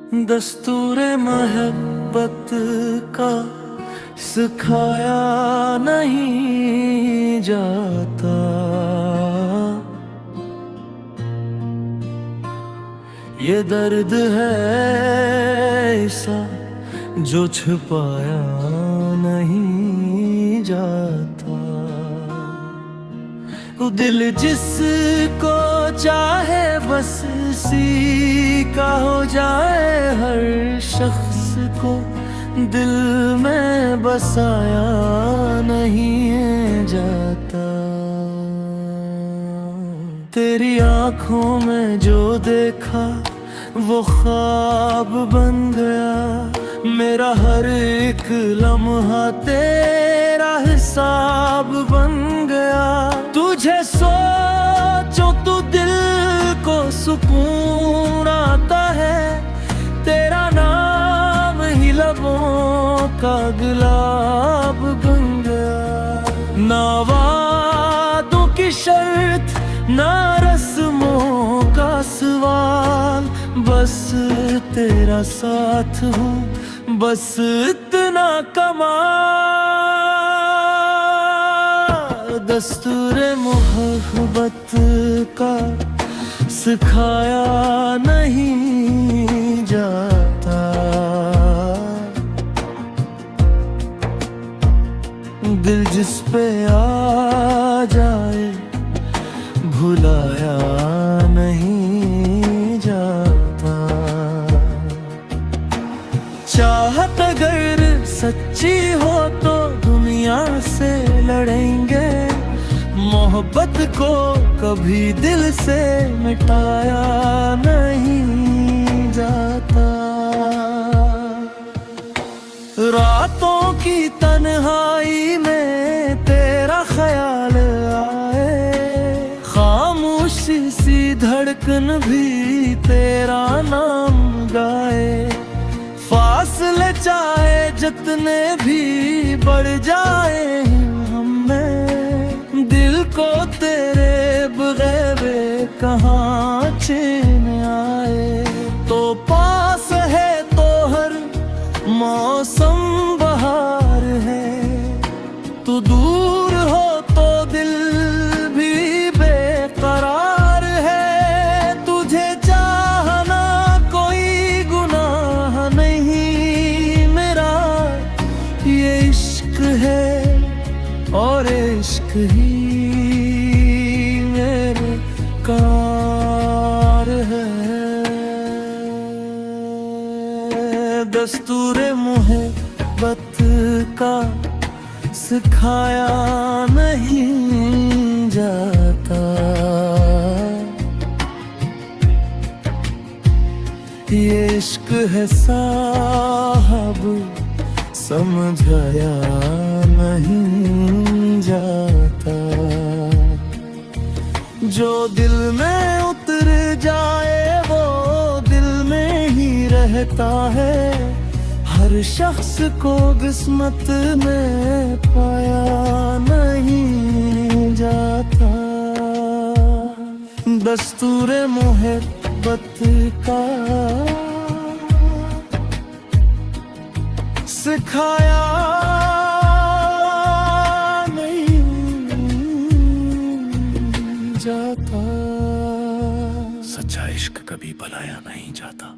दस्तूर मोहब्बत का सिखाया नहीं जाता। ये दर्द है ऐसा जो छुपाया नहीं जाता। दिल जिसको चाहे बस उसी का हो जाए, हर शख्स को दिल में बसाया नहीं जाता। तेरी आँखों में जो देखा वो ख्वाब बन गया, मेरा हर एक लम्हा तेरा हिसाब बन गया। तुझे सोचो तो दिल को सुकून आता है, तेरा नाम ही लबों का गुलाब बन गया। ना वादों की शर्त ना रस्मों का सवाल, बस तेरा साथ हूँ बस इतना कमाल। दस्तूर मोहब्बत का सिखाया नहीं जाता। दिल जिस पे आ जाए भुलाया नहीं जाता। चाहत अगर सच्ची हो तो दुनिया से लड़ेंगे, मोहब्बत को कभी दिल से मिटाया नहीं जाता। रातों की तन्हाई में तेरा ख्याल आए, खामोशी सी धड़कन भी तेरा नाम गाए। फासले चाहे जितने भी बढ़ जाए हमें, दिल को तेरे बगैर कहाँ चैन आए। तो पास है तो हर मौसम बहार है, तू दूर हो तो दिल भी बेकरार है। तुझे चाहना कोई गुनाह नहीं मेरा, ये इश्क है और इश्क ही मेरे कार है। दस्तूर मोहब्बत का सिखाया नहीं जाता। ये इश्क है साहब समझाया नहीं जाता। जो दिल में उतर जाए वो दिल में ही रहता है, हर शख्स को किस्मत में पाया नहीं जाता। दस्तूर मोहब्बत का सिखाया नहीं जाता। सच्चा इश्क कभी भुलाया नहीं जाता।